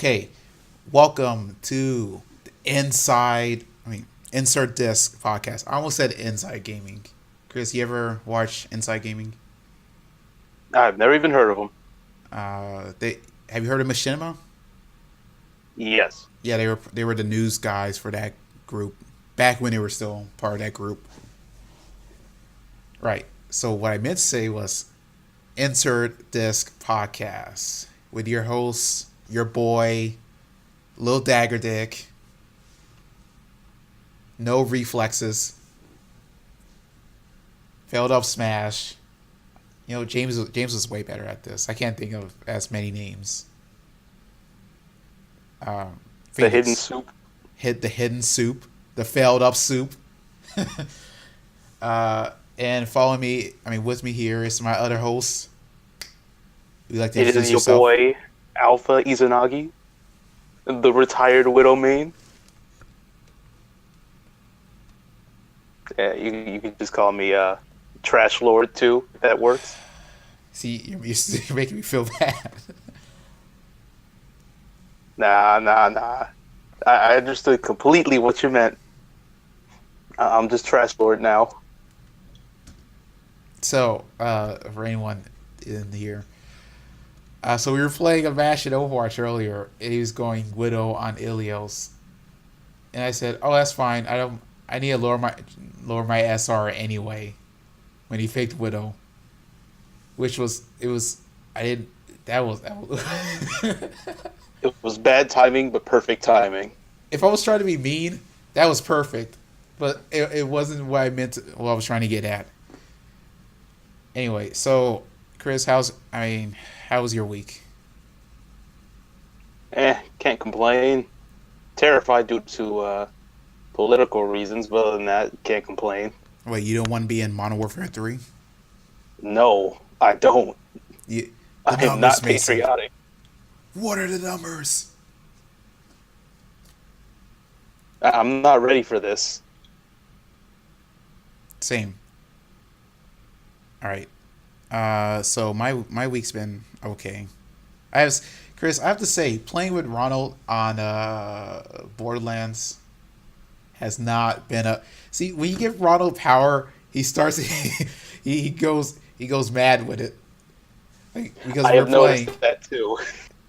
Okay, welcome to the Insert Disc podcast. I almost said Inside Gaming. Chris, you ever watch Inside Gaming? I've never even heard of them. They have you heard of Machinima? Yes. Yeah, they were the news guys for that group back when they were still part of that group. Right. So what I meant to say was Insert Disc podcast with your host, your boy, Lil Dagger Dick. No reflexes. Failed up smash. James was way better at this. I can't think of as many names. The hidden Phoenix soup. hit the hidden soup, the failed up soup. And follow me. With me here is my other host. Would you like to It introduce is your yourself? boy, Alpha Izanagi, the retired widow main. Yeah, you can just call me Trash Lord too, if that works. See, you're making me feel bad. Nah. I understood completely what you meant. I'm just Trash Lord now. So, for anyone in here, so we were playing a match in Overwatch earlier. And he was going Widow on Ilios, and I said, "Oh, that's fine. I don't. I need to lower my SR anyway." When he faked Widow, which was it was I didn't. That was. It was bad timing, but perfect timing. If I was trying to be mean, that was perfect, but it wasn't what I meant. What I was trying to get at. Anyway, so Chris, how was your week? Can't complain. Terrified due to political reasons, but other than that, can't complain. Wait, you don't want to be in Modern Warfare 3? No, I don't. The I am numbers, not Mason. patriotic. What are the numbers? I'm not ready for this. Same. All right. So my week's been okay. Chris. I have to say, playing with Ronald on Borderlands has not been a. See, when you give Ronald power, he starts. he goes mad with it. Because I have noticed that too.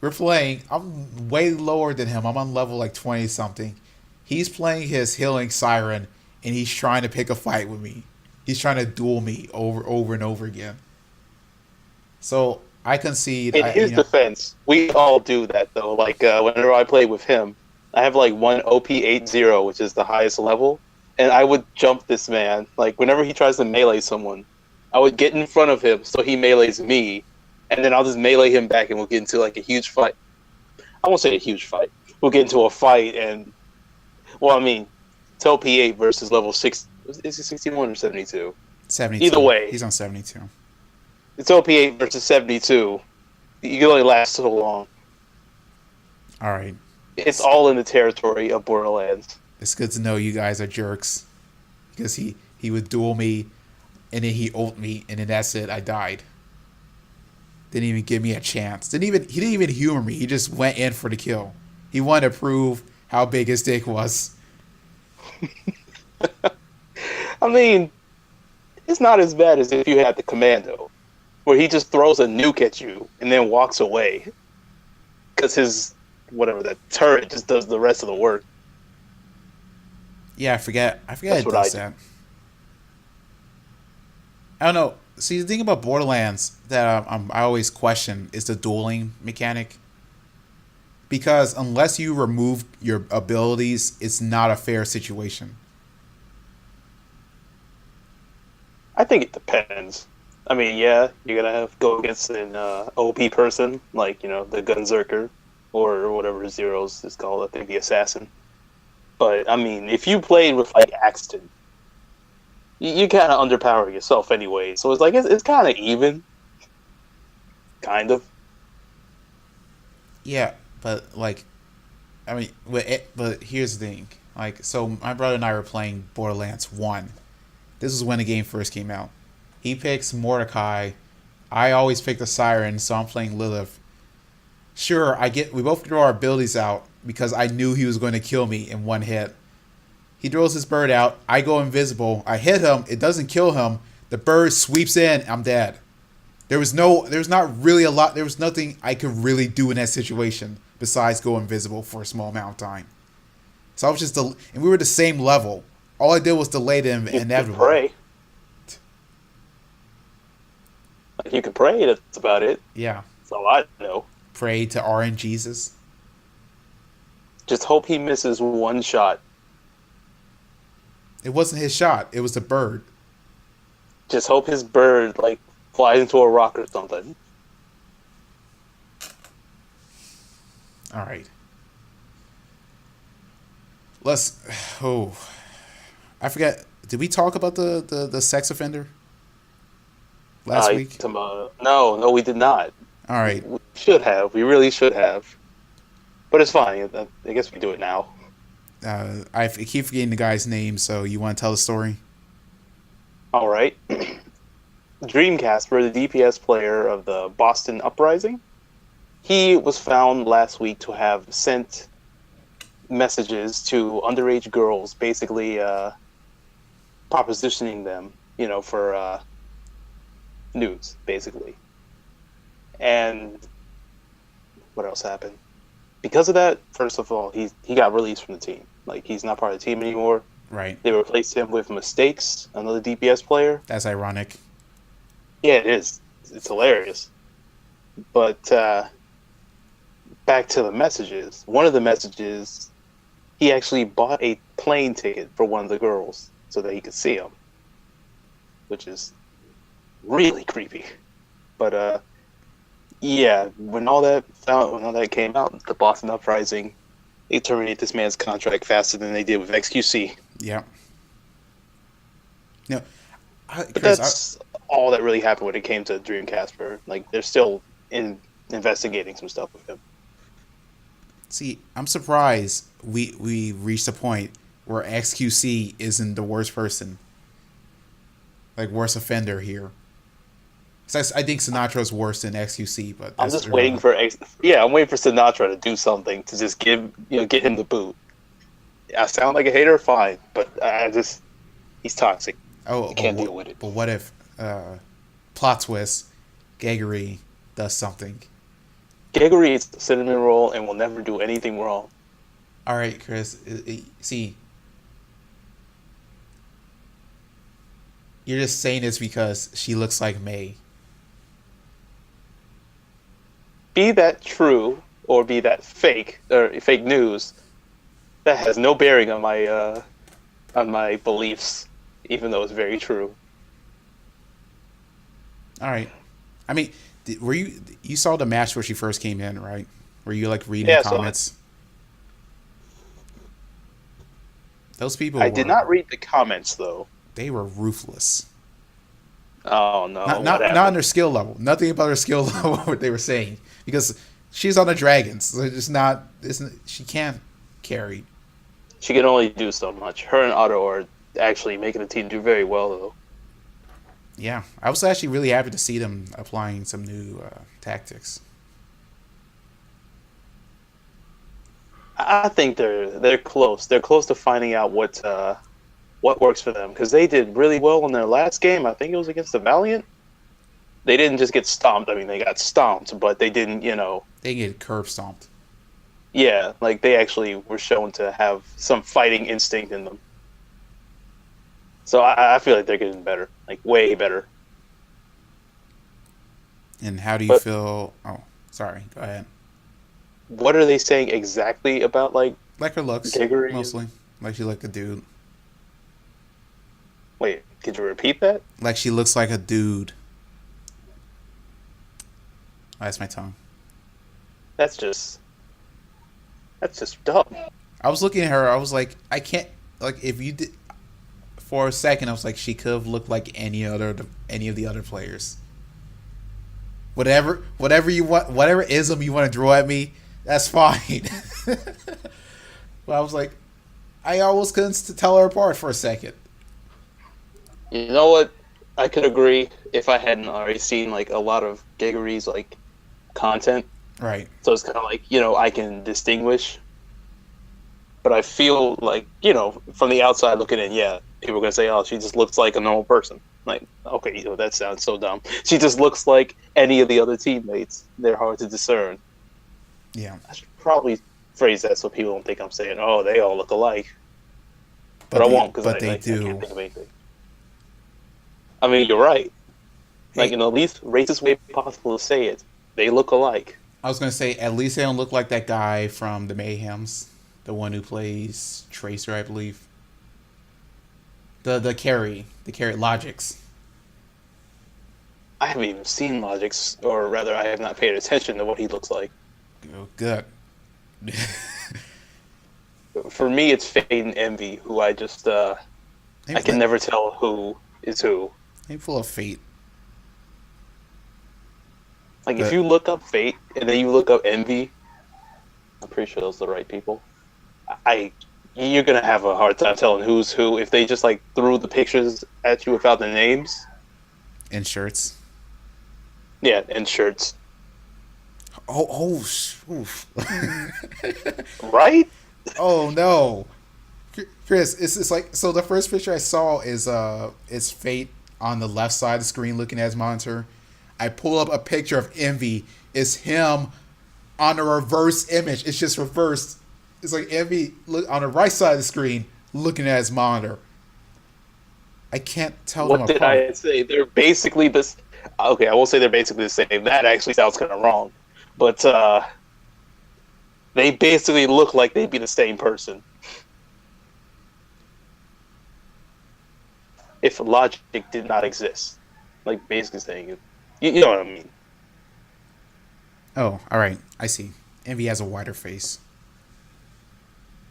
we're playing. I'm way lower than him. I'm on level like 20 something. He's playing his healing siren, and he's trying to pick a fight with me. He's trying to duel me over and over again. So I concede. In his defense, we all do that though. Like whenever I play with him, I have like one OP80, which is the highest level, and I would jump this man. Like whenever he tries to melee someone, I would get in front of him so he melees me, and then I'll just melee him back, and we'll get into like a huge fight. I won't say a huge fight. We'll get into a fight, and it's OP8 versus level 6. Is it 61 or 72? 72. Either way, He's on 72. it's OP8 versus 72. You can only last so long. All right. It's all in the territory of Borderlands. It's good to know you guys are jerks, because he would duel me, and then he ult me, and then that's it. I died. Didn't even give me a chance. He didn't even humor me. He just went in for the kill. He wanted to prove how big his dick was. I mean, it's not as bad as if you had the commando, where he just throws a nuke at you and then walks away. Because the turret just does the rest of the work. Yeah, I forget That's it what does I do. that. I don't know. See, the thing about Borderlands that I always question is the dueling mechanic. Because unless you remove your abilities, it's not a fair situation. I think it depends. I mean, yeah, you're going to have to go against an OP person, like, the Gunzerker, or whatever Zeros is called, I think the Assassin. But, I mean, if you played with, like, Axton, you kind of underpower yourself anyway. So it's like, it's kind of even. Kind of. Yeah, but but here's the thing. Like, so my brother and I were playing Borderlands 1. This is when the game first came out. He picks Mordecai. I always pick the Siren, so I'm playing Lilith. Sure, we both throw our abilities out because I knew he was going to kill me in one hit. He throws his bird out. I go invisible. I hit him. It doesn't kill him. The bird sweeps in. I'm dead. There's not really a lot. There was nothing I could really do in that situation besides go invisible for a small amount of time. So I was just, and we were the same level. All I did was delay the inevitable. Pray. Like you can pray. That's about it. Yeah. That's all I know. Pray to RN Jesus. Just hope he misses one shot. It wasn't his shot. It was the bird. Just hope his bird like flies into a rock or something. All right. Let's. Oh, I forgot. Did we talk about the sex offender last week? No, we did not. All right. We should have. We really should have. But it's fine. I guess we do it now. I keep forgetting the guy's name, so you want to tell the story? All right. Dreamcasper, the DPS player of the Boston Uprising, he was found last week to have sent messages to underage girls, basically propositioning them, for nudes, basically. And what else happened? Because of that, first of all, he got released from the team. Like, he's not part of the team anymore. Right. They replaced him with Mistakes, another DPS player. That's ironic. Yeah, it is. It's hilarious. But back to the messages. One of the messages, he actually bought a plane ticket for one of the girls so that he could see them, which is really creepy. But yeah, when all that came out, the Boston Uprising, they terminated this man's contract faster than they did with XQC. Yeah. No, But that's all that really happened when it came to Dreamcasper. Like, they're still investigating some stuff with him. See, I'm surprised we reached a point where XQC isn't the worst person, like worst offender here. So I think Sinatra's worse than XQC, but I'm just waiting for I'm waiting for Sinatra to do something to just get him the boot. I sound like a hater, fine, but he's toxic. Oh, I can't deal with it. But what if plot twist, Gregory does something? Gregory eats the cinnamon roll and will never do anything wrong. All right, Chris. See, you're just saying this because she looks like May. Be that true or be that fake or fake news, that has no bearing on my beliefs, even though it's very true. All right. I mean, were you saw the match where she first came in, right? Were you like reading the comments? Those people. I did not read the comments though. They were ruthless. Oh no! Not on their skill level. Nothing about her skill level. What they were saying, because she's on the Dragons. So she can't carry. She can only do so much. Her and Otto are actually making the team do very well though. Yeah, I was actually really happy to see them applying some new tactics. I think they're close. They're close to finding out what works for them, because they did really well in their last game. I think it was against the Valiant. They didn't just get stomped. I mean, they got stomped, but they didn't, They get curb stomped. Yeah, like they actually were shown to have some fighting instinct in them. So I feel like they're getting better, like way better. And how do you feel? Oh, sorry. Go ahead. What are they saying exactly about like her looks? Gregory? Mostly, like she like a dude. Wait, could you repeat that? Like she looks like a dude. Oh, that's my tongue. That's just dumb. I was looking at her. I was like, I can't. Like, if you did, for a second, I was like, she could have looked like any of the other players. Whatever you want, whatever ism you want to draw at me, that's fine. But I was like, I almost couldn't tell her apart for a second. You know what? I could agree if I hadn't already seen like a lot of Gregory's like content. Right. So it's kind of like, I can distinguish, but I feel like, from the outside looking in, yeah, people are going to say, oh, she just looks like a normal person. Like, okay, that sounds so dumb. She just looks like any of the other teammates. They're hard to discern. Yeah. I should probably phrase that so people don't think I'm saying, oh, they all look alike. But But I they won't because but I they can't do. think of anything. I mean, you're right. Like, Hey, in the least racist way possible to say it, they look alike. I was gonna say at least they don't look like that guy from the Mayhems, the one who plays Tracer, I believe. The carry Logics. I haven't even seen Logic's, or rather, I have not paid attention to what he looks like. Oh, good. For me, it's Fade and Envy, who I just I Maybe can never tell who is who. full of fate. Like if But you look up Fate and then you look up Envy, I'm pretty sure those are the right people. I You're gonna have a hard time telling who's who if they just like threw the pictures at you without the names. in shirts. Yeah, and shirts. Oof. Right? Oh no, Chris. It's like so. The first picture I saw is Fate on the left side of the screen looking at his monitor. I pull up a picture of Envy. It's him on a reverse image. It's just reversed. It's like Envy look on the right side of the screen looking at his monitor. I can't tell them What did apart. I say? They're basically this. Okay, I won't say they're basically the same. That actually sounds kind of wrong, but they basically look like they'd be the same person. If logic did not exist. Like basically saying it. You know what I mean. Oh, all right. I see. Envy has a wider face.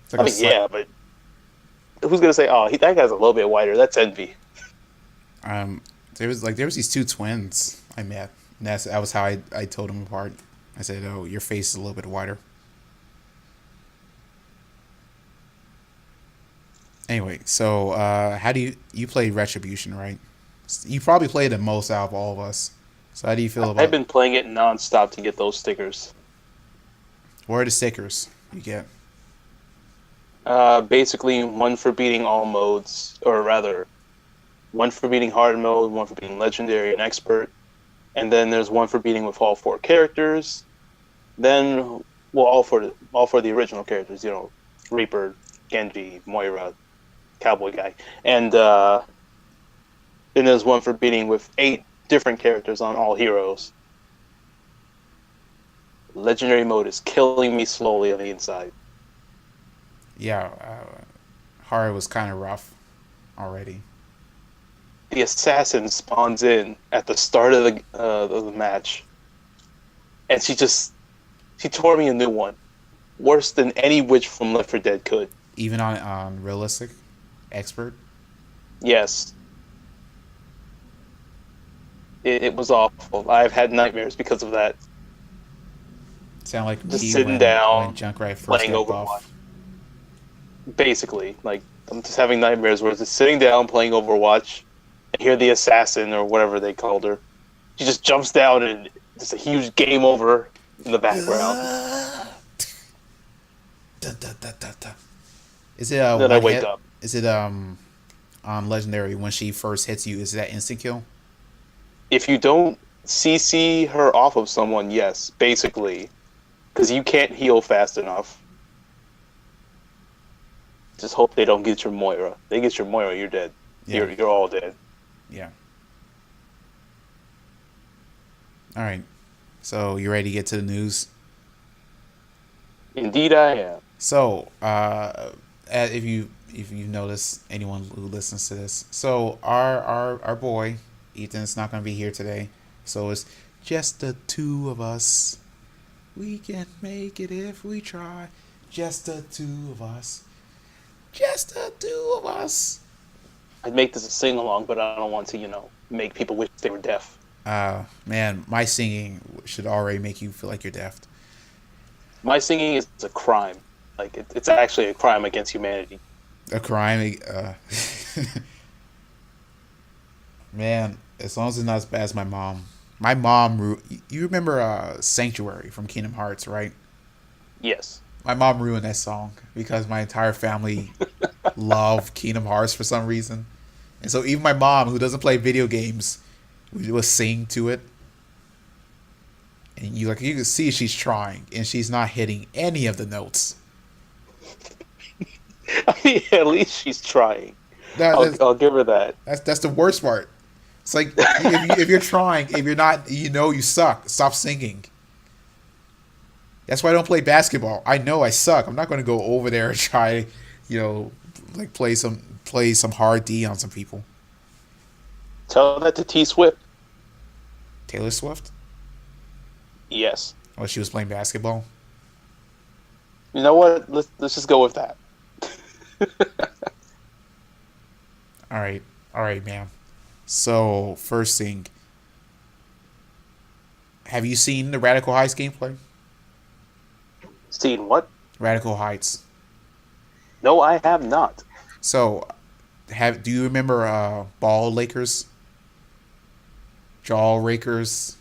It's like I a mean, slight. yeah, but who's gonna say, "Oh, that guy's a little bit whiter"? That's envy. Um, there was these two twins I met. And that was how I told them apart. I said, "Oh, your face is a little bit wider." Anyway, so how do you played Retribution, right? You probably played the most out of all of us. So how do you feel I've about been playing it nonstop to get those stickers. what are the stickers you get? Basically, one for beating all modes, or rather, one for beating hard mode, one for beating legendary and expert, and then there's one for beating with all four characters. Then, well, all for the original characters, Reaper, Genji, Moira, Cowboy Guy, and then there's one for beating with 8 different characters on all heroes. Legendary mode is killing me slowly on the inside. Yeah, Hara was kind of rough already. The assassin spawns in at the start of the match, and she tore me a new one, worse than any witch from Left 4 Dead could. Even on realistic expert. Yes, it was awful. I've had nightmares because of that. Sound like Just me sitting when down, Junkrat first playing got Overwatch. buff. Basically, like I'm just having nightmares where just sitting down playing Overwatch and hear the assassin or whatever they called her. She just jumps down and just a huge game over in the background. Da, da, da, da, da. Is it Then I one wake hit? up. Is it on legendary when she first hits you? Is that instant kill? If you don't CC her off of someone, yes, basically, because you can't heal fast enough. Just hope they don't get your Moira. They get your Moira, you're dead. Yeah. You're all dead. Yeah. All right. So you ready to get to the news? Indeed, I am. So, if you notice, anyone who listens to this, so our boy Ethan's not gonna be here today. So it's just the two of us. We can make it if we try. Just the two of us. Just the two of us. I'd make this a sing along, but I don't want to, make people wish they were deaf. Man, my singing should already make you feel like you're deaf. My singing is a crime. Like it's actually a crime against humanity. A crime. Man, as long as it's not as bad as my mom, My mom, you remember Sanctuary from Kingdom Hearts, right? Yes. My mom ruined that song because my entire family loved Kingdom Hearts for some reason. And so even my mom, who doesn't play video games, would sing to it. And you can see she's trying and she's not hitting any of the notes. I mean, at least she's trying. That, I'll that's, I'll give her that. that's the worst part. It's like if you're trying, if you're not, you suck. Stop singing. That's why I don't play basketball. I know I suck. I'm not going to go over there and try, you know, like play some hard D on some people. Tell that to T Swift. Taylor Swift. Yes. Oh, she was playing basketball. You know what? Let's just go with that. All right, man. So first thing, have you seen the Radical Heights gameplay? Seen what? Radical Heights. No, I have not. So, do you remember Ball Lakers, Jaw Rakers,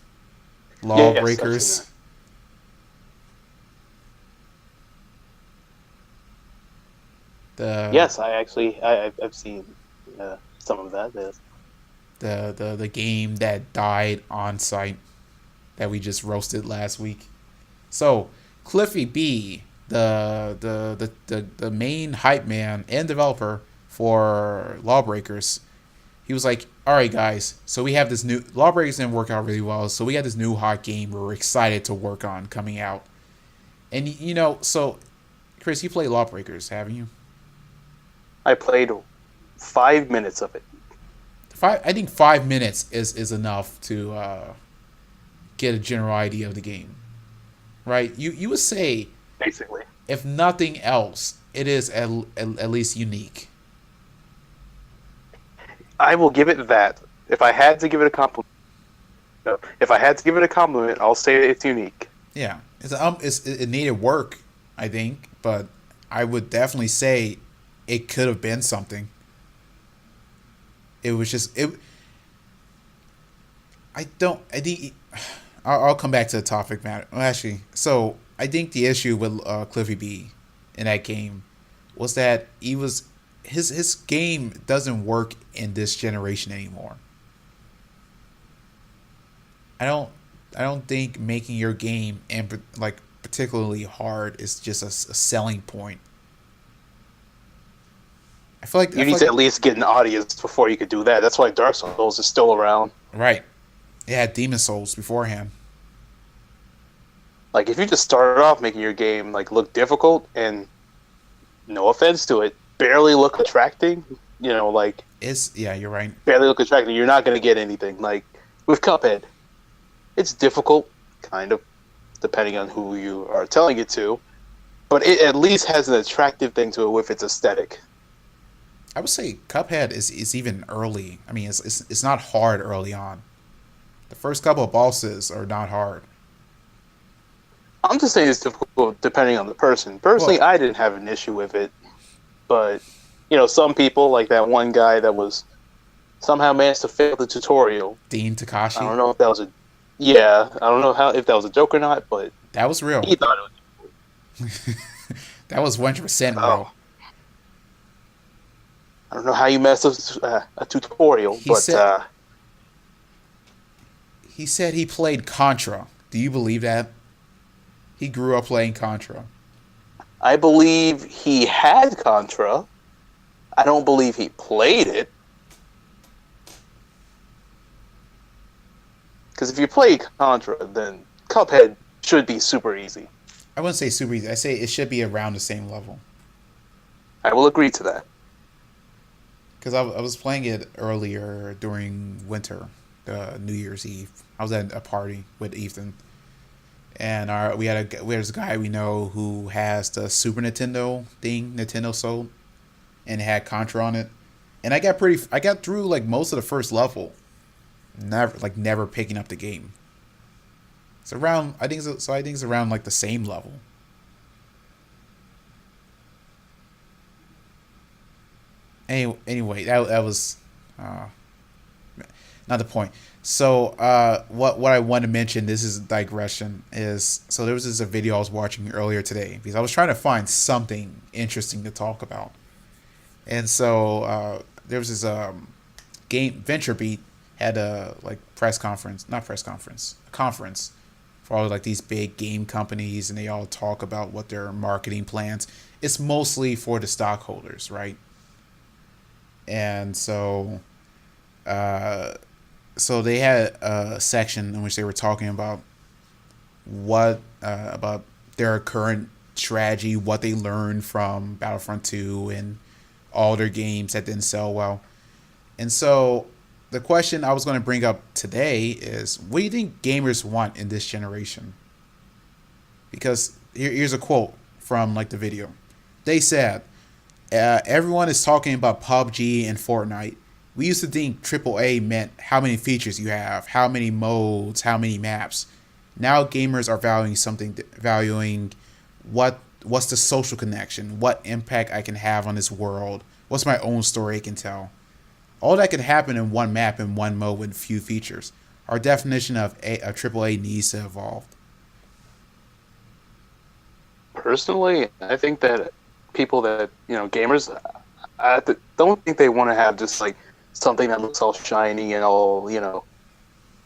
Law Yes, I've seen that. Breakers? The Yes, I've seen some of that. Yes. the game that died on site that we just roasted last week. So Cliffy B, the main hype man and developer for Lawbreakers, he was like, "All right, guys, so we have this new Lawbreakers didn't work out really well, so we got this new hot game we're excited to work on coming out." And so Chris, you play Lawbreakers, haven't you? I played 5 minutes of it. I think 5 minutes is enough to get a general idea of the game, right? You would say, Basically. if nothing else, it is at least unique. I will give it that. If I had to give it a compliment, no, if I had to give it a compliment, I'll say it's unique. Yeah, it needed work, I think, but I would definitely say it could have been something. It was just it. I don't. I think I'll come back to the topic matter. Well, actually, so I think the issue with Cliffy B in that game was that his game doesn't work in this generation anymore. I don't think making your game and like particularly hard is just a selling point. You need to at least get an audience before you could do that. That's why Dark Souls is still around. right. It had Demon Souls beforehand. Like, if you just started off making your game like look difficult and, no offense to it, barely look attracting, like Yeah, you're right. barely look attractive, you're not going to get anything. Like with Cuphead, it's difficult, kind of, depending on who you are telling it to, but it at least has an attractive thing to it with its aesthetic. I would say Cuphead is even early. I mean, it's not hard early on. The first couple of bosses are not hard. I'm just saying it's difficult depending on the person. Personally, Well, I didn't have an issue with it, but some people, like that one guy that was somehow managed to fail the tutorial. Dean I don't Takashi, know if that was I don't know if that was a joke or not, but that was real. he thought it That was 100% was. real. Oh, I don't know how you mess up a tutorial, He but said he said he played Contra. Do you believe that? He grew up playing Contra. I believe he had Contra. I don't believe he played it. Because if you play Contra, then Cuphead should be super easy. I wouldn't say super easy. I say it should be around the same level. I will agree to that. Because I was playing it earlier during winter, New Year's Eve. I was at a party with Ethan, and there's a guy we know who has the Super Nintendo thing Nintendo sold, and it had Contra on it, and I got through like most of the first level, never picking up the game. It's around I think it's around like the same level. Anyway, that was not the point. So, what I want to mention, this is a digression, is so there was this a video I was watching earlier today because I was trying to find something interesting to talk about, and so there was this game VentureBeat had a like press conference, not press conference, a conference for all like these big game companies, and they all talk about what their marketing plans. It's mostly for the stockholders, right? And uh, so they had a section in which they were talking about what about their current strategy, what they learned from Battlefront 2 and all their games that didn't sell well. And so the question I was going to bring up today is what do you think gamers want in this generation? Because here's a quote from like the video. They said, everyone is talking about PUBG and Fortnite. We used to think AAA meant how many features you have, how many modes, how many maps. Now gamers are valuing what's the social connection, what impact I can have on this world, what's my own story I can tell. All that can happen in one map and one mode with few features. Our definition of a AAA needs to evolve. Personally, I think that people that gamers, don't think they want to have just like something that looks all shiny and all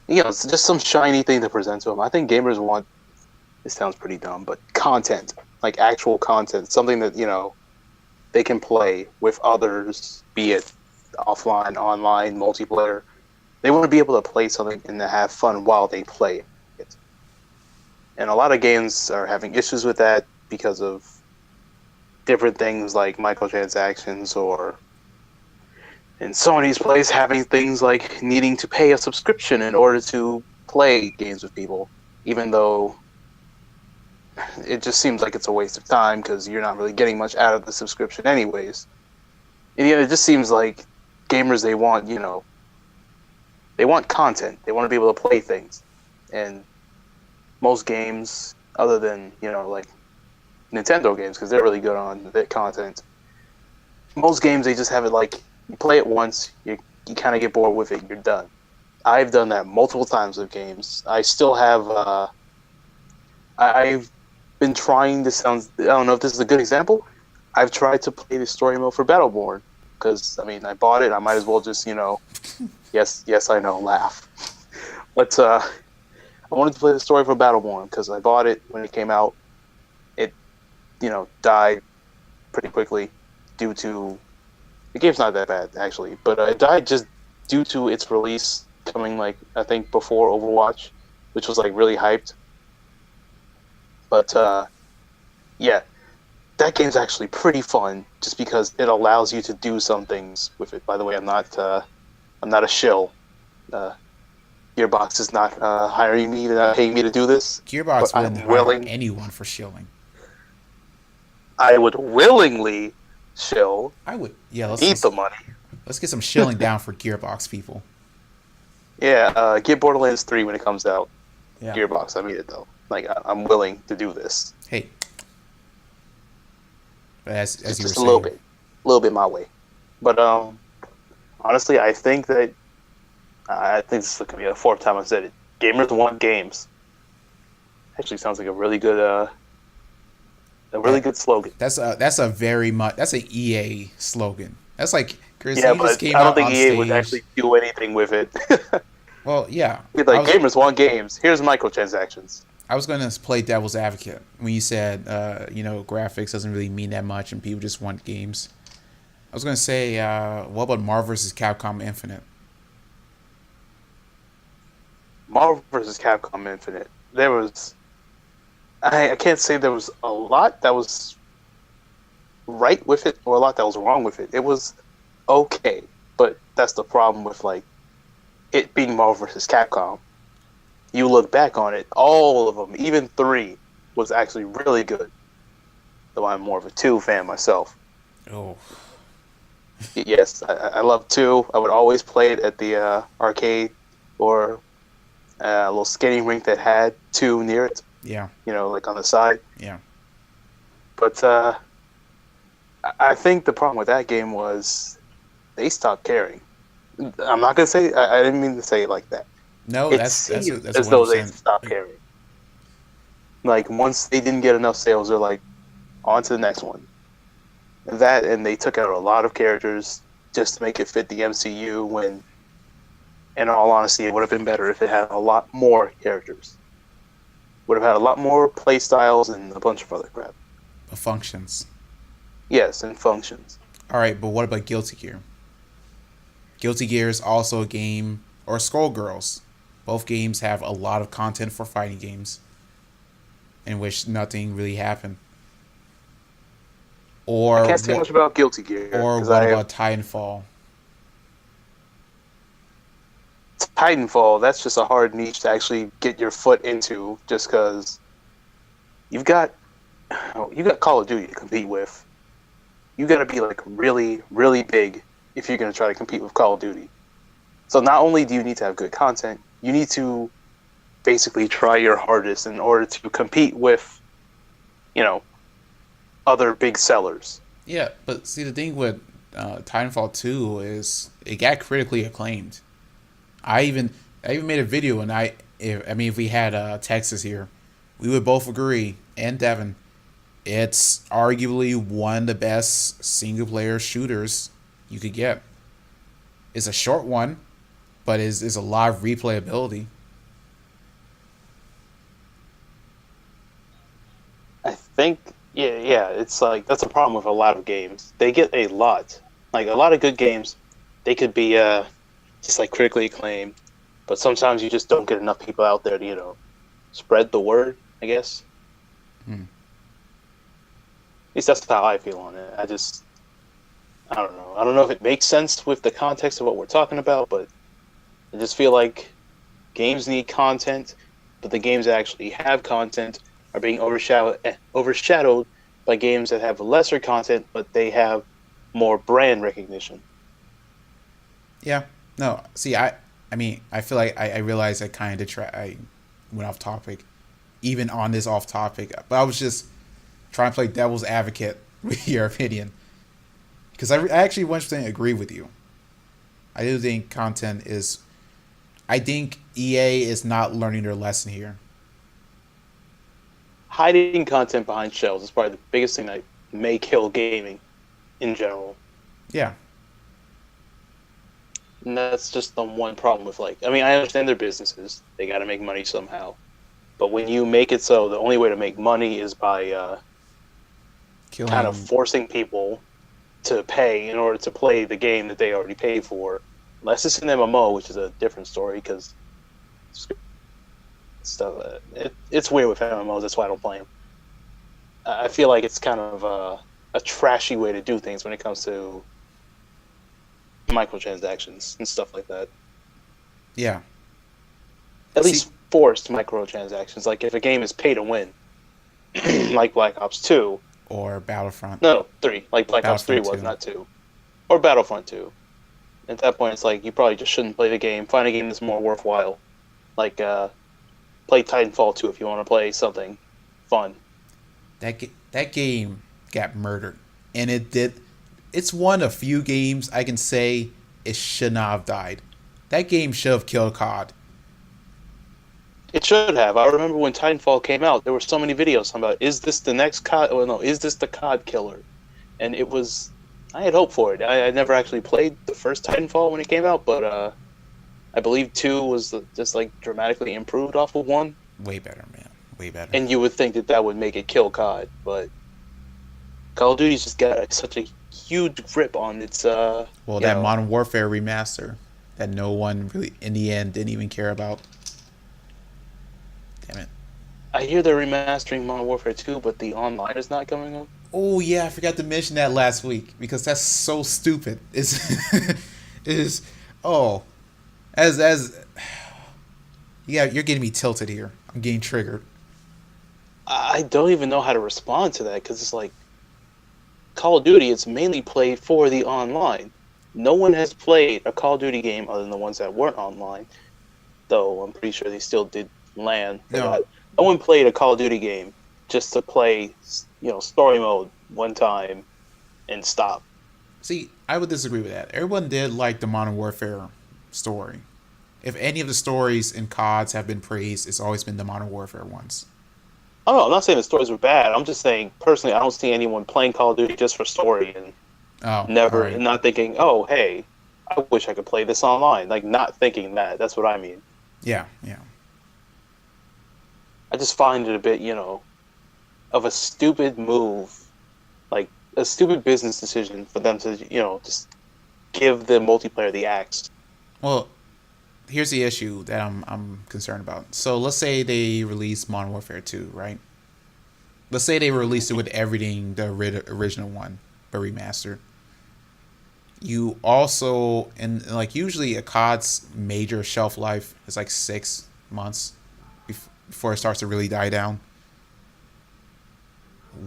it's just some shiny thing to present to them. I think gamers want, it sounds pretty dumb, but content, like actual content, something that they can play with others, be it offline, online, multiplayer. They want to be able to play something and to have fun while they play it. And a lot of games are having issues with that because of different things like microtransactions, or in Sony's place having things like needing to pay a subscription in order to play games with people, even though it just seems like it's a waste of time because you're not really getting much out of the subscription anyways. And it just seems like gamers, they want content. They want to be able to play things. And most games, other than, like Nintendo games, because they're really good on that content, most games, they just have it like, you play it once, you kind of get bored with it, you're done. I've done that multiple times with games. I still have, I've been trying to sound, I don't know if this is a good example, I've tried to play the story mode for Battleborn, because, I bought it, I might as well just, yes, I know, laugh. But I wanted to play the story for Battleborn, because I bought it when it came out. It, died pretty quickly due to, the game's not that bad, actually, but it died just due to its release coming, like, I think before Overwatch, which was, like, really hyped. But, yeah, that game's actually pretty fun, just because it allows you to do some things with it. By the way, I'm not a shill. Gearbox is not hiring me to paying me to do this. Gearbox wouldn't hire anyone for shilling. I would willingly shill. I would, yeah. Eat the money. Let's get some shilling down for Gearbox people. Yeah, get Borderlands 3 when it comes out. Yeah. Gearbox, I mean it though. Like, I'm willing to do this. Hey, as you were saying, just a little bit my way. But honestly, I think this is going to be the fourth time I've said it. Gamers want games. Actually, sounds like a really good slogan. That's an EA slogan. That's like Chris. Yeah, you but just came I don't out think on EA stage. would actually do anything with it. Well, yeah. Gamers want games. Here's microtransactions. I was going to play devil's advocate when you said, graphics doesn't really mean that much and people just want games. I was going to say, what about Marvel vs. Capcom Infinite? Marvel vs. Capcom Infinite. There was, I can't say there was a lot that was right with it or a lot that was wrong with it. It was okay, but that's the problem with like it being Marvel vs. Capcom. You look back on it, all of them, even 3, was actually really good. Though I'm more of a 2 fan myself. Oh. Yes, I love 2. I would always play it at the arcade or a little skating rink that had 2 near it. Yeah. Like on the side. Yeah. But I think the problem with that game was they stopped caring. I'm not gonna say. I didn't mean to say it like that. No, It that's seemed a as though they 100%. stopped caring. Like once they didn't get enough sales, they're like, on to the next one. That and they took out a lot of characters just to make it fit the MCU. When, in all honesty, it would have been better if it had a lot more characters. Would have had a lot more play styles and a bunch of other crap. Functions. Yes, and functions. All right, but what about Guilty Gear? Guilty Gear is also a game, or Skullgirls. Both games have a lot of content for fighting games, in which nothing really happened. Or I can't say much about Guilty Gear or because what about Titanfall? Titanfall. That's just a hard niche to actually get your foot into, just because you've got Call of Duty to compete with. You got to be like really, really big if you're going to try to compete with Call of Duty. So not only do you need to have good content, you need to basically try your hardest in order to compete with, other big sellers. Yeah, but see the thing with Titanfall 2 is it got critically acclaimed. I even made a video, and if we had Texas here, we would both agree, and Devin, it's arguably one of the best single player shooters you could get. It's a short one, but is a lot of replayability. I think, yeah, it's like that's a problem with a lot of games. They get a lot of good games. They could be just like critically acclaimed, but sometimes you just don't get enough people out there to spread the word, I guess. Hmm. At least that's how I feel on it. I don't know. I don't know if it makes sense with the context of what we're talking about, but I just feel like games need content, but the games that actually have content are being overshadowed by games that have lesser content, but they have more brand recognition. Yeah. No. See, I feel like I realized I kind of I went off topic, even on this off topic. But I was just trying to play devil's advocate with your opinion, because I actually 100% agree with you. I do think content is. I think EA is not learning their lesson here. Hiding content behind shelves is probably the biggest thing that may kill gaming in general. Yeah. And that's just the one problem with I understand their businesses. They got to make money somehow. But when you make it so the only way to make money is by kind of forcing people to pay in order to play the game that they already paid for, unless it's an MMO, which is a different story because it's weird with MMOs. That's why I don't play them. I feel like it's kind of a trashy way to do things when it comes to microtransactions and stuff like that. Yeah. At least forced microtransactions. Like if a game is pay to win, like Black Ops 2. Or Battlefront. No, 3. Like Black Ops 3 was, not 2. Or Battlefront 2. At that point, it's like you probably just shouldn't play the game. Find a game that's more worthwhile. Like, play Titanfall 2 if you want to play something fun. That game got murdered. And it did. It's one of few games I can say it should not have died. That game should have killed COD. It should have. I remember when Titanfall came out, there were so many videos talking about, is this the next COD? Oh, no, is this the COD killer? And it was... I had hope for it. I never actually played the first Titanfall when it came out, but I believe 2 was just dramatically improved off of 1. Way better, man. Way better. And you would think that would make it kill COD, but Call of Duty's just got such a huge grip on its... that Modern Warfare remaster that no one really, in the end, didn't even care about. Damn it. I hear they're remastering Modern Warfare 2, but the online is not coming up. Oh yeah, I forgot to mention that last week because that's so stupid. As yeah, you're getting me tilted here. I'm getting triggered. I don't even know how to respond to that because it's like Call of Duty. It's mainly played for the online. No one has played a Call of Duty game other than the ones that weren't online. Though I'm pretty sure they still did LAN. No one played a Call of Duty game just to play, story mode one time and stop. See, I would disagree with that. Everyone did like the Modern Warfare story. If any of the stories in CODs have been praised, it's always been the Modern Warfare ones. Oh no, I'm not saying the stories were bad. I'm just saying personally, I don't see anyone playing Call of Duty just for story and Oh, all never right. not thinking, oh hey, I wish I could play this online. Like not thinking that. That's what I mean. Yeah, yeah. I just find it a bit, of a stupid move, like a stupid business decision for them to, just give the multiplayer the axe. Well, here's the issue that I'm concerned about. So let's say they release Modern Warfare 2, right? Let's say they released it with everything the original one, but remastered. You also and like usually a COD's major shelf life is like 6 months before it starts to really die down.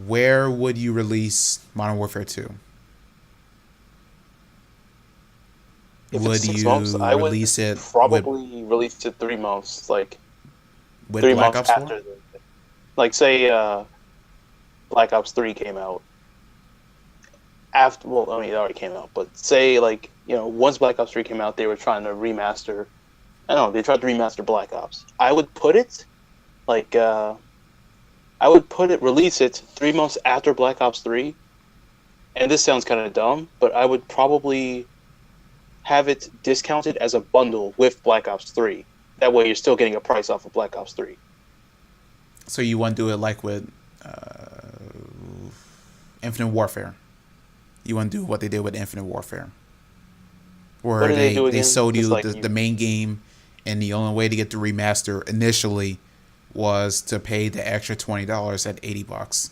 Where would you release Modern Warfare 2? If it's Would 6 months, you I would release it probably release it 3 months, like with three Black months Ops 4? after like say Black Ops 3 came out. After, well, I mean, it already came out, but say like once Black Ops 3 came out, they were trying to remaster. I don't know, they tried to remaster Black Ops. I would put it like release it 3 months after Black Ops 3. And this sounds kind of dumb, but I would probably have it discounted as a bundle with Black Ops 3. That way, you're still getting a price off of Black Ops 3. So you want to do it like with Infinite Warfare? You want to do what they did with Infinite Warfare, What where did they do they again? sold Just you like the main game, and the only way to get the remaster initially was to pay the extra $20 at $80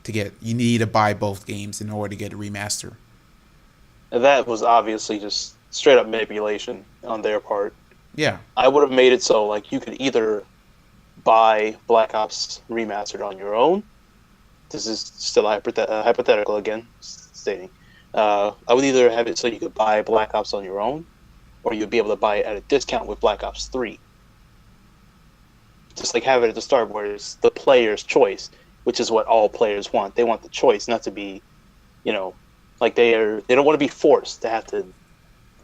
to get. You need to buy both games in order to get a remaster. that was obviously just straight up manipulation on their part. Yeah, I would have made it so like you could either buy Black Ops remastered on your own. This is still hypothetical again, stating. I would either have it so you could buy Black Ops on your own, or you'd be able to buy it at a discount with Black Ops 3. Just like have it at the start where it's the player's choice, which is what all players want. They want the choice, not to be, like they don't want to be forced to have to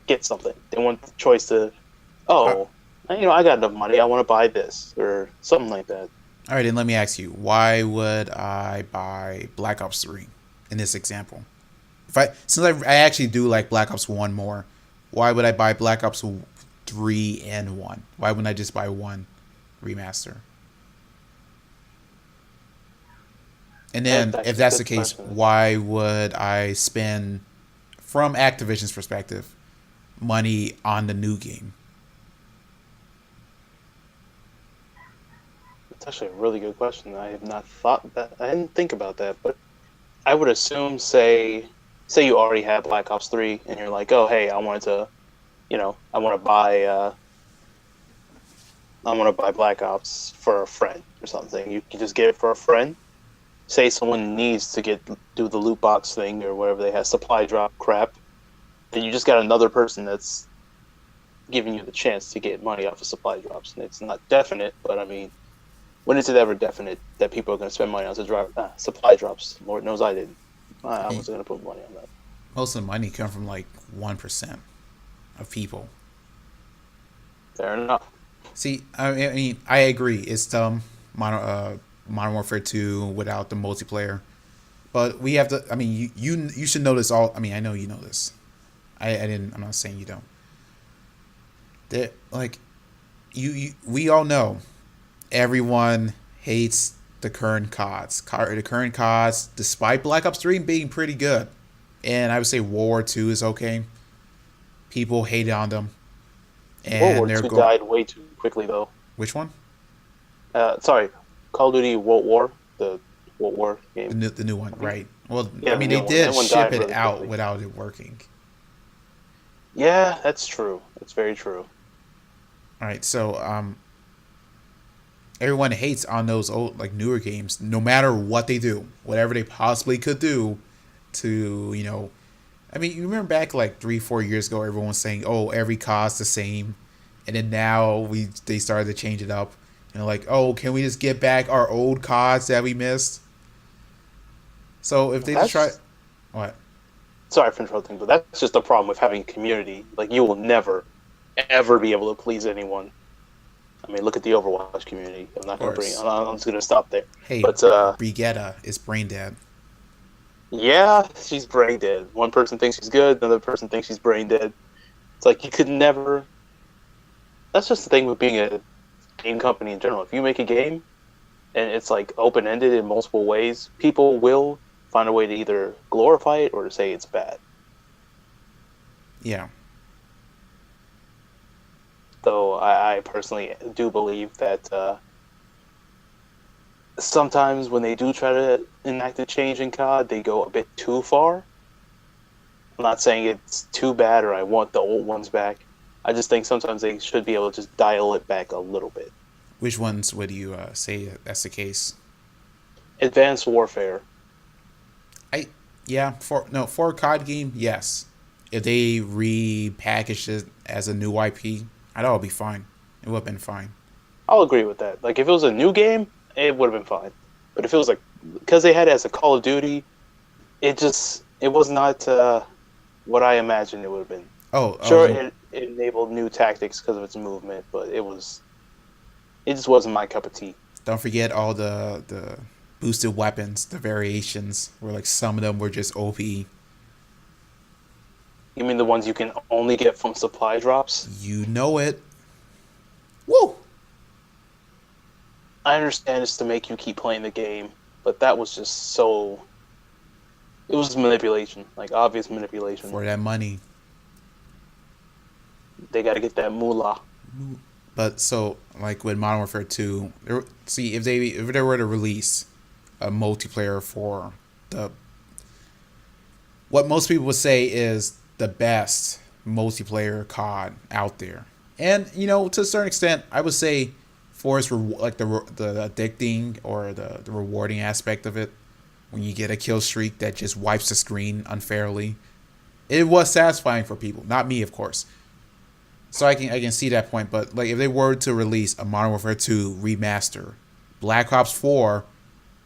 get something. They want the choice to, uh, oh, I got enough money, I want to buy this or something like that. all right, then let me ask you, why would I buy Black Ops 3 in this example? Since I actually do like Black Ops 1 more, why would I buy Black Ops 3 and 1? Why wouldn't I just buy one remaster? And then That's if a that's the good case, question. why would I spend from Activision's perspective money on the new game? It's actually a really good question. I have not thought that. I didn't think about that, but I would assume, say you already had Black Ops 3, and you're like, oh, hey, I wanted to, I want to buy, Black Ops for a friend or something. You can just get it for a friend. Say someone needs to do the loot box thing or whatever they have, supply drop crap, then you just got another person that's giving you the chance to get money off of supply drops. And it's not definite, but I mean, when is it ever definite that people are going to spend money on supply drops? Lord knows I didn't. I wasn't going to put money on that. Most of the money come from like 1% of people. Fair enough. See, I mean, I agree. It's dumb. Modern Warfare 2 without the multiplayer. But we have to. I mean, you should know this all. I mean, I know you know this. I didn't. I'm not saying you don't. That like, we all know. Everyone hates the current CODs. The current CODs, despite Black Ops 3 being pretty good, and I would say World War 2 is okay. People hated on them, World and War they're II going. died way too quickly, though. Which one? Sorry, Call of Duty World War, the World War game. The new one, right? Well, Yeah, I the mean, new they one. That did one ship died it really out quickly. without it working. Yeah, that's true. That's very true. All right, so everyone hates on those old like newer games, no matter what they do, whatever they possibly could do to I mean, you remember back like 3-4 years ago, everyone was saying, "Oh, every cost's the same," and then now they started to change it up. Like, "Oh, can we just get back our old costs that we missed?" So if they just try, That's what? sorry for interrupting, but that's just the problem with having a community. Like, you will never, ever be able to please anyone. I mean, look at the Overwatch community. I'm not Of going to bring. course. I'm just going to stop there. Hey, But Brigetta is brain dead. yeah, she's brain dead. One person thinks she's good, another person thinks she's brain dead. It's like you could never. That's just the thing with being a game company in general. If you make a game and it's like open ended in multiple ways, people will find a way to either glorify it or to say it's bad. Yeah. Though I personally do believe that sometimes when they do try to enact a change in COD, they go a bit too far. I'm not saying it's too bad or I want the old ones back. I just think sometimes they should be able to just dial it back a little bit. Which ones would you say that's the case? Advanced Warfare. For a COD game, yes. If they repackaged it as a new IP, I thought it would be fine. It would have been fine. I'll agree with that. Like, if it was a new game, it would have been fine. But if it was like, because they had it as a Call of Duty, it was not what I imagined it would have been. Sure, it enabled new tactics because of its movement, but it just wasn't my cup of tea. Don't forget all the boosted weapons, the variations, where like some of them were just OP. You mean the ones you can only get from supply drops? You know it. Woo! I understand it's to make you keep playing the game, but that was just so... It was manipulation, like obvious manipulation. For that money. They gotta get that moolah. But so, like with Modern Warfare 2, if they were to release a multiplayer for what most people would say is the best multiplayer COD out there, and to a certain extent, I would say for its like the addicting or the rewarding aspect of it, when you get a kill streak that just wipes the screen unfairly, it was satisfying for people. Not me, of course. So I can see that point, but like if they were to release a Modern Warfare 2 remaster, Black Ops 4,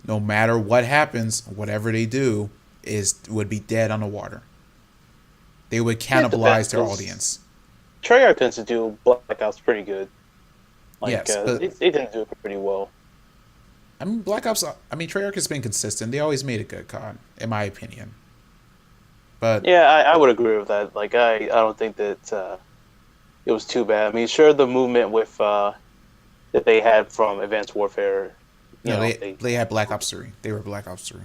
no matter what happens, whatever they do, would be dead on the water. They would cannibalize their audience. Treyarch tends to do Black Ops pretty good. Like, yes, but they didn't do it pretty well. I mean, Treyarch has been consistent. They always made a good COD, in my opinion. But yeah, I would agree with that. Like, I don't think that it was too bad. I mean, sure, the movement with that they had from Advanced Warfare. They had Black Ops 3. They were Black Ops 3.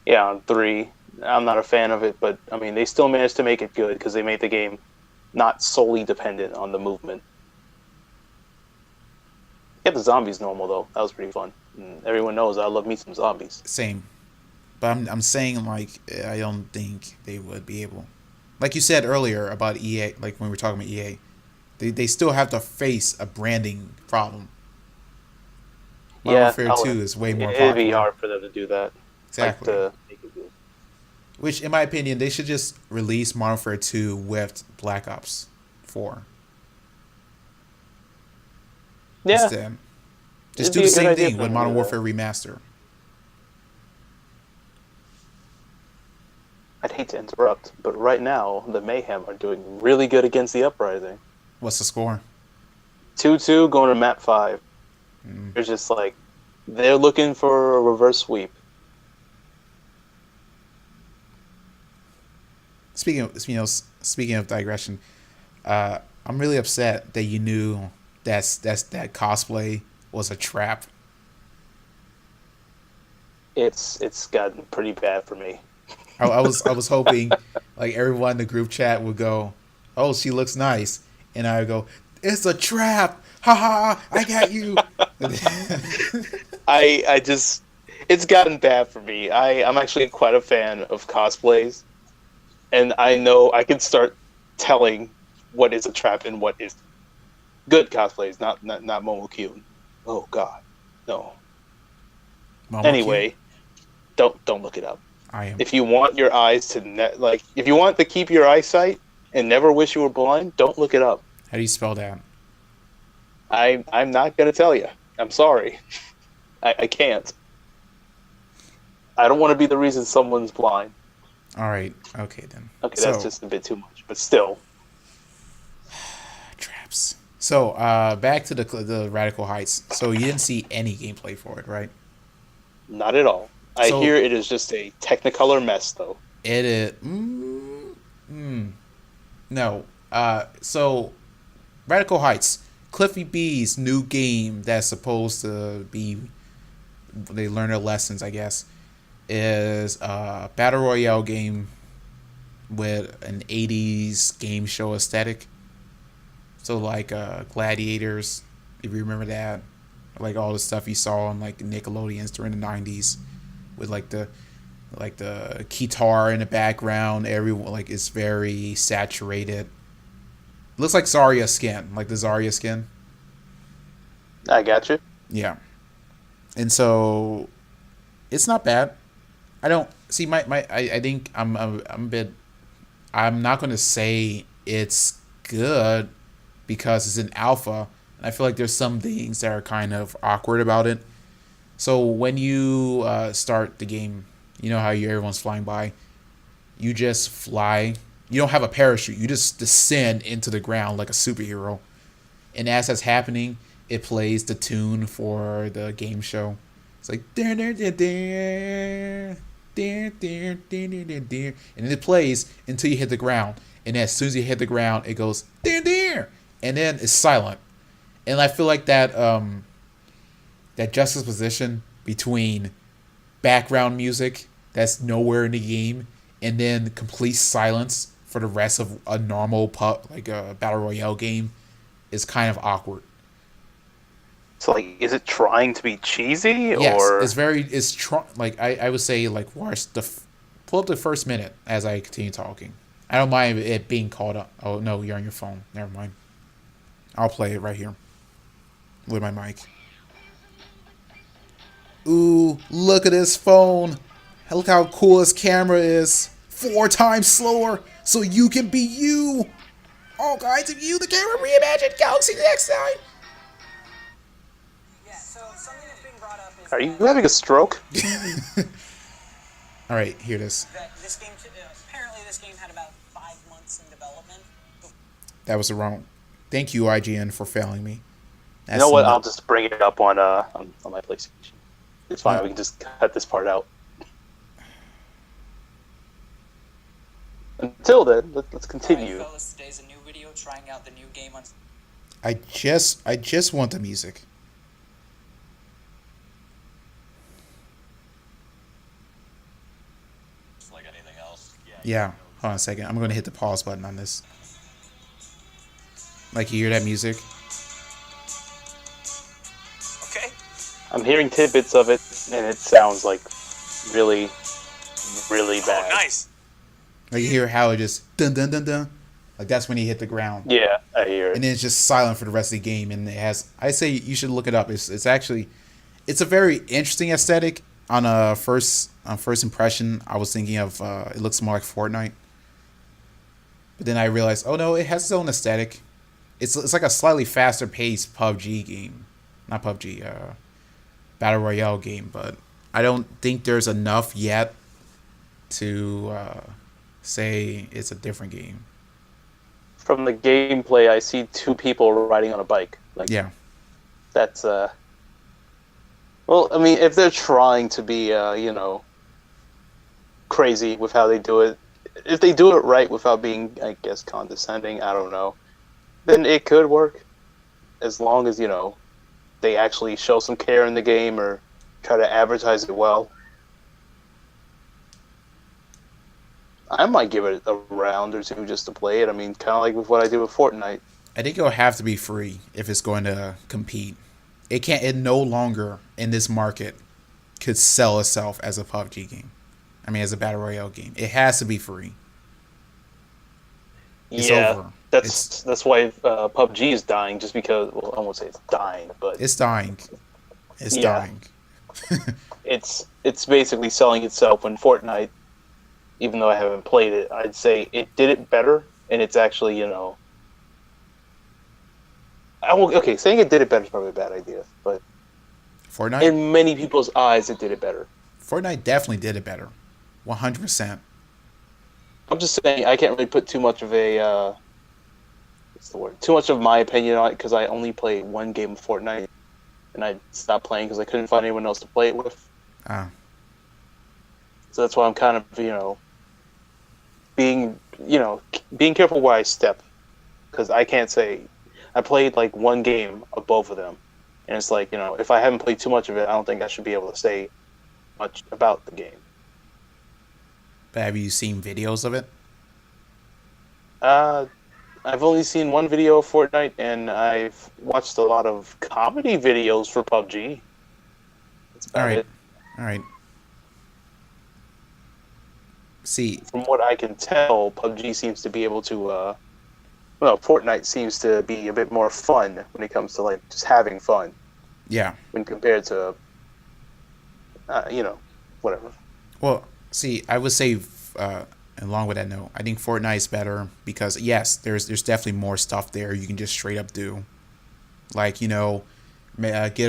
Yeah, on 3. I'm not a fan of it, but I mean, they still managed to make it good because they made the game not solely dependent on the movement. Kept the zombies normal though. That was pretty fun. And everyone knows I love me some zombies. Same, but I'm saying like I don't think they would be able. Like you said earlier about EA, like when we were talking about EA, they still have to face a branding problem. Modern Warfare 2 is way more popular. It'd be hard for them to do that. Exactly. Like, to make it good. Which, in my opinion, they should just release Modern Warfare 2 with Black Ops 4. Yeah. Instead. Just do the same thing with Modern Warfare Remaster. I'd hate to interrupt, but right now, the Mayhem are doing really good against the Uprising. What's the score? 2-2 going to map 5. They're just like, they're looking for a reverse sweep. Speaking of digression, I'm really upset that you knew that cosplay was a trap. It's gotten pretty bad for me. I was hoping like everyone in the group chat would go, "Oh, she looks nice," and I would go, "It's a trap! Ha ha! I got you." It's gotten bad for me. I'm actually quite a fan of cosplays, and I know I can start telling what is a trap and what is good cosplays, not Momo-Kyun. Oh God, no. Anyway, don't look it up. I am. If you want your eyes to if you want to keep your eyesight and never wish you were blind, don't look it up. How do you spell that? I'm not gonna tell you. I'm sorry. I can't. I don't want to be the reason someone's blind. All right. Okay then. Okay, that's So just a bit too much, but still, traps. So back to the Radical Heights. So you didn't see any gameplay for it, right? not at all. I So hear it is just a Technicolor mess, though. it is. No. So Radical Heights, Cliffy B's new game that's supposed to be they learn their lessons, I guess, is a battle royale game with an '80s game show aesthetic. So like Gladiators, if you remember that, like all the stuff you saw on like Nickelodeons during the '90s, with like the guitar in the background. Everyone like it's very saturated. Looks like Zarya skin, like the Zarya skin. I got you. Yeah, and so it's not bad. I don't see I think I'm a bit. I'm not going to say it's good because it's an alpha, and I feel like there's some things that are kind of awkward about it. So when you start the game, you know how everyone's flying by. You just fly. You don't have a parachute. You just descend into the ground like a superhero. And as that's happening, it plays the tune for the game show. It's like there, there, there, there, there, there, there, there, there, and then it plays until you hit the ground. And as soon as you hit the ground, it goes there, there, and then it's silent. And I feel like that juxtaposition between background music that's nowhere in the game and then complete silence for the rest of a normal like a battle royale game is kind of awkward. So, like, is it trying to be cheesy, Yes, or like I would say like watch pull up the first minute as I continue talking. I don't mind it being called up. Oh no, you're on your phone. Never mind. I'll play it right here with my mic. Ooh, look at this phone. Look how cool this camera is. 4 times slower, so you can be you. All kinds of you, the camera reimagined Galaxy Next 9. Yeah, so something that's being brought up is are you having a stroke? All right, hear this. that this game, apparently this game had about 5 months in development. That was the wrong. Thank you, IGN, for failing me. You know what? I'll just bring it up on my PlayStation. It's fine. We can just cut this part out. Until then, let's continue. Alright, fellas, today's a new video trying out the new game on. I just want the music. Like anything else. Yeah, hold on a second. I'm gonna hit the pause button on this. Like you hear that music? Okay. I'm hearing tidbits of it, and it sounds like really, really bad. Oh, nice. Like you hear how it just dun dun dun dun. Like that's when you hit the ground. Yeah, I hear it. And then it's just silent for the rest of the game. And it has. I say you should look it up. It's actually, it's a very interesting aesthetic. On first impression, I was thinking of it looks more like Fortnite. But then I realized, oh no, it has its own aesthetic. It's like a slightly faster paced PUBG game, not PUBG, battle royale game. But I don't think there's enough yet to say it's a different game. From the gameplay, I see 2 people riding on a bike. Like, Yeah. that's well, I mean, if they're trying to be crazy with how they do it, if they do it right without being, I guess, condescending, I don't know, then it could work. As long as, they actually show some care in the game or try to advertise it well. I might give it a round or 2 just to play it. I mean, kind of like with what I did with Fortnite. I think it'll have to be free if it's going to compete. It no longer in this market could sell itself as a PUBG game. I mean, as a battle royale game. It has to be free. It's over. That's why PUBG is dying, just because, well, I won't say it's dying, but It's dying. It's Yeah. dying. it's basically selling itself. When Fortnite, even though I haven't played it, I'd say it did it better, and it's actually, okay, saying it did it better is probably a bad idea, but Fortnite? in many people's eyes, it did it better. Fortnite definitely did it better. 100%. I'm just saying I can't really put too much of a what's the word? Too much of my opinion on it because I only play one game of Fortnite, and I stopped playing because I couldn't find anyone else to play it with. Ah, So that's why I'm kind of being being careful where I step, because I can't say I played like one game of both of them, and it's like if I haven't played too much of it, I don't think I should be able to say much about the game. but have you seen videos of it? Uh, I've only seen one video of Fortnite, and I've watched a lot of comedy videos for PUBG. That's All about right, it. all right. See, From what I can tell, PUBG seems to be able to. Fortnite seems to be a bit more fun when it comes to like just having fun yeah. when compared to, whatever. Well, see, I would say, along with that note, I think Fortnite is better because yes, there's definitely more stuff there you can just straight up do, like get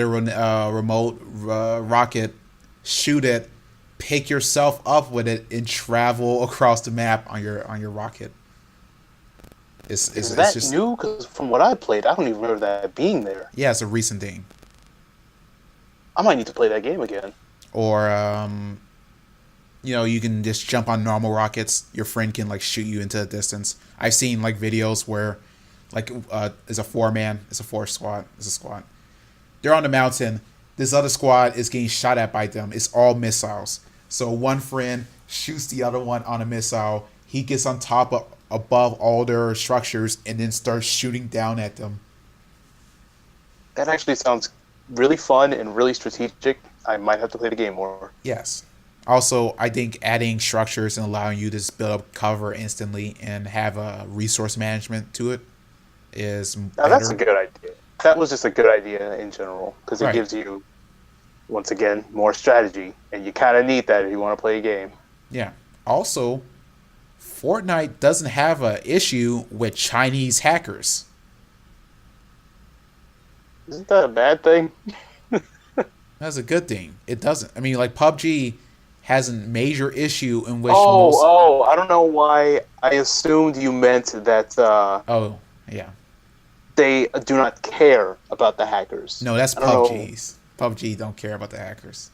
a remote rocket, shoot it, pick yourself up with it, and travel across the map on your rocket. Is It's that just new? Because from what I played, I don't even remember that being there. yeah, it's a recent thing. I might need to play that game again. Or you can just jump on normal rockets. Your friend can like shoot you into the distance. I've seen like videos where like it's a squad. They're on the mountain. This other squad is getting shot at by them. It's all missiles. So one friend shoots the other one on a missile. He gets on top of above all their structures and then starts shooting down at them. That actually sounds really fun and really strategic. I might have to play the game more. Yes. Also, I think adding structures and allowing you to just build up cover instantly and have a resource management to it is Now, better. that's a good idea. That was just a good idea in general because it Right. gives you, once again, more strategy, and you kind of need that if you want to play a game. Yeah. Also, Fortnite doesn't have a issue with Chinese hackers. Isn't that a bad thing? That's a good thing. It doesn't. I mean, like PUBG has a major issue in which I don't know why I assumed you meant that Oh, yeah. they do not care about the hackers. No, that's I don't know. PUBG's. PUBG don't care about the hackers.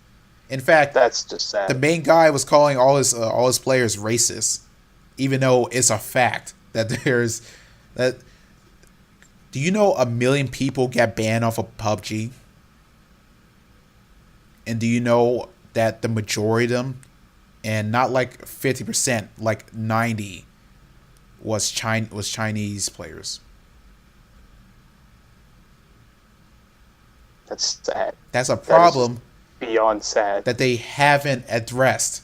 In fact, That's just sad. the main guy was calling all his players racist, even though it's a fact that there's that. Do you know 1 million people get banned off of PUBG? And do you know that the majority of them, and not like 50%, like 90, was Chinese players? That's sad. That's a That is problem beyond sad. that they haven't addressed,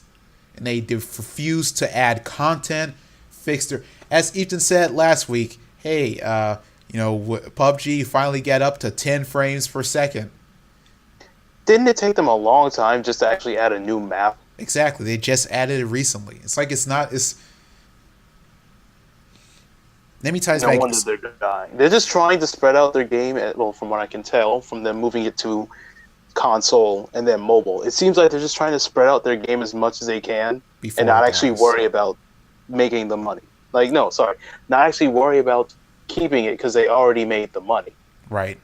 and they refuse to add content, fix their. As Ethan said last week, hey, PUBG finally got up to 10 frames per second. Didn't it take them a long time just to actually add a new map? Exactly, they just added it recently. It's like it's not. It's. Let me tell you No wonder they're dying. They're just trying to spread out their game. From what I can tell, from them moving it to console and then mobile, it seems like they're just trying to spread out their game as much as they can and not actually worry about making the money. Not actually worry about keeping it because they already made the money. Right.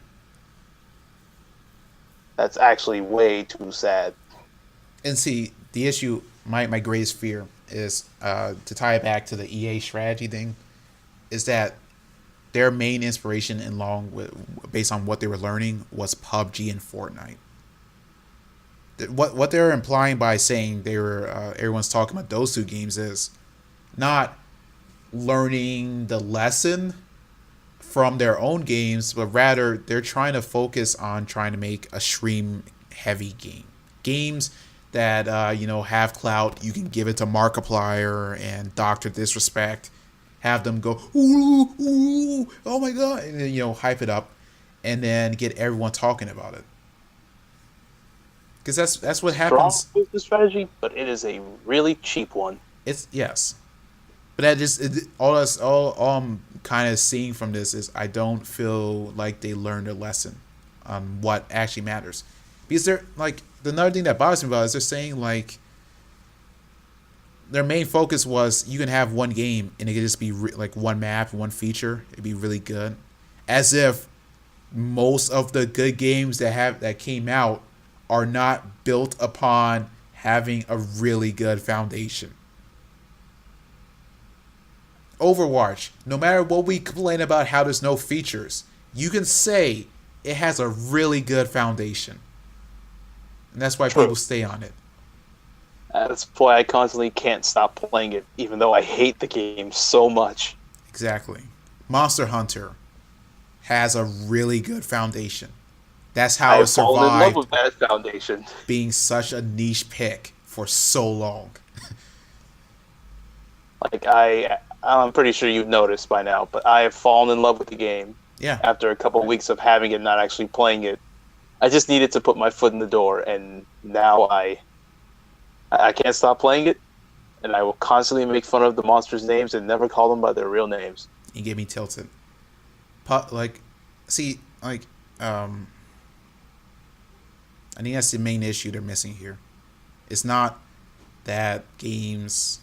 That's actually way too sad. And see, the issue, my greatest fear is to tie it back to the EA strategy thing, is that their main inspiration based on what they were learning was PUBG and Fortnite. What they're implying by saying they were everyone's talking about those two games is not learning the lesson from their own games, but rather they're trying to focus on trying to make a stream heavy games that have clout. You can give it to Markiplier and Dr. Disrespect, have them go ooh, ooh, oh my god, and then hype it up, and then get everyone talking about it. Because that's what happens. Strong business strategy, but it is a really cheap one. It's yes, but that just all I'm kind of seeing from this is I don't feel like they learned a lesson on what actually matters. Because they're like another thing that bothers me about is they're saying like their main focus was you can have one game and it could just be like one map, one feature. It'd be really good, as if most of the good games that came out are not built upon having a really good foundation. Overwatch, no matter what we complain about how there's no features, you can say it has a really good foundation. And that's why people stay on it. That's why I constantly can't stop playing it, even though I hate the game so much. Exactly. Monster Hunter has a really good foundation. That's how it fallen in love survived with that foundation. being such a niche pick for so long. Like I'm pretty sure you've noticed by now, but I have fallen in love with the game. Yeah. After a couple of weeks of having it, not actually playing it, I just needed to put my foot in the door, and now I can't stop playing it, and I will constantly make fun of the monsters' names and never call them by their real names. You get me tilted. I think that's the main issue they're missing here. It's not that gamers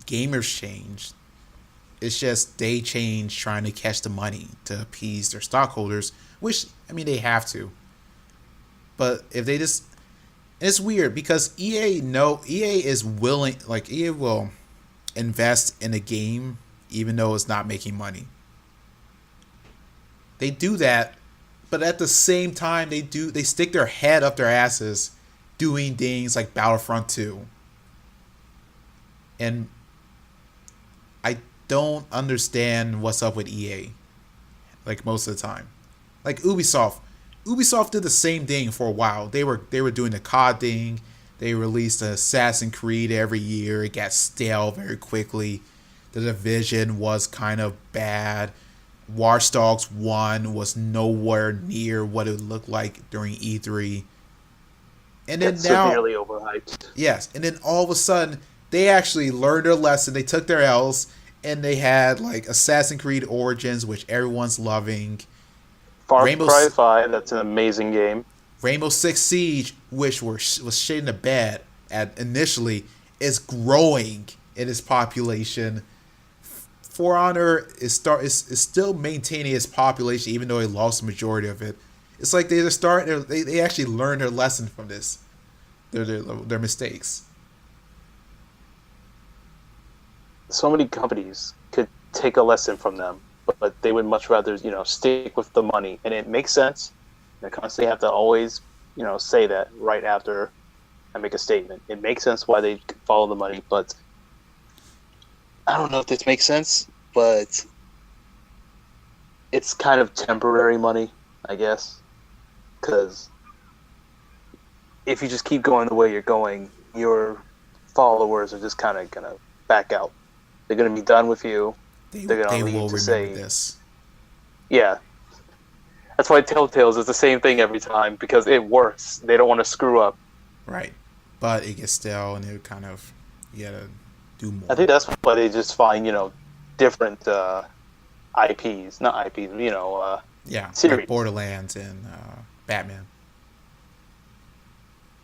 changed. It's just they changed trying to catch the money to appease their stockholders, which, I mean, they have to. But if they just... It's weird because EA is willing... Like, EA will invest in a game even though it's not making money. They do that, but at the same time, they stick their head up their asses doing things like Battlefront 2. And I don't understand what's up with EA, like, most of the time. Like Ubisoft did the same thing for a while. They were doing the COD thing. They released Assassin's Creed every year. It got stale very quickly. The Division was kind of bad. Watch Dogs 1 was nowhere near what it looked like during E3. And then now, severely overhyped. Yes, and then all of a sudden, they actually learned their lesson. They took their L's, and they had like Assassin's Creed Origins, which everyone's loving. Far Cry 5, that's an amazing game. Rainbow Six Siege, which was shit in the bed initially, is growing in its population. For Honor is still maintaining its population, even though it lost the majority of it. It's like they actually learned their lesson from this, their mistakes. So many companies could take a lesson from them, but they would much rather, stick with the money, and it makes sense. They constantly have to always, say that right after I make a statement. It makes sense why they follow the money, but I don't know if this makes sense, but it's kind of temporary money, I guess, because if you just keep going the way you're going, your followers are just kind of gonna back out. They're gonna be done with you. They're gonna leave to say this. Yeah. That's why Telltales is the same thing every time, because it works. They don't want to screw up. Right. But it gets stale, and it kind of, you gotta do more. I think that's why they just find, different IPs. Not IPs, series. Like Borderlands and Batman.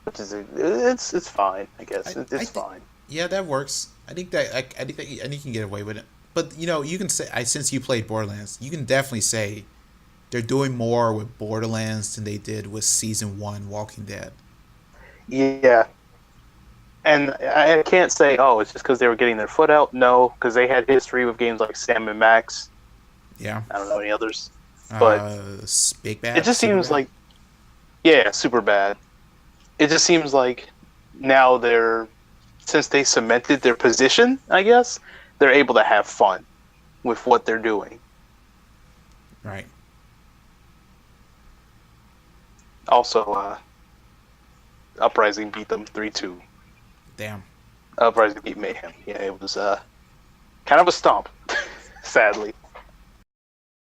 Which is, it's fine, I guess. It's fine. Yeah, that works. I think you can get away with it. But, you can say, since you played Borderlands, you can definitely say they're doing more with Borderlands than they did with Season 1 Walking Dead. Yeah. And I can't say, it's just because they were getting their foot out. No, because they had history with games like Sam and Max. Yeah. I don't know any others. But Big Bad. It just seems like... Yeah, super bad. It just seems like now since they cemented their position, I guess, they're able to have fun with what they're doing. Right. Also, Uprising beat them 3-2. Damn. Uprising beat Mayhem. Yeah, it was kind of a stomp, sadly.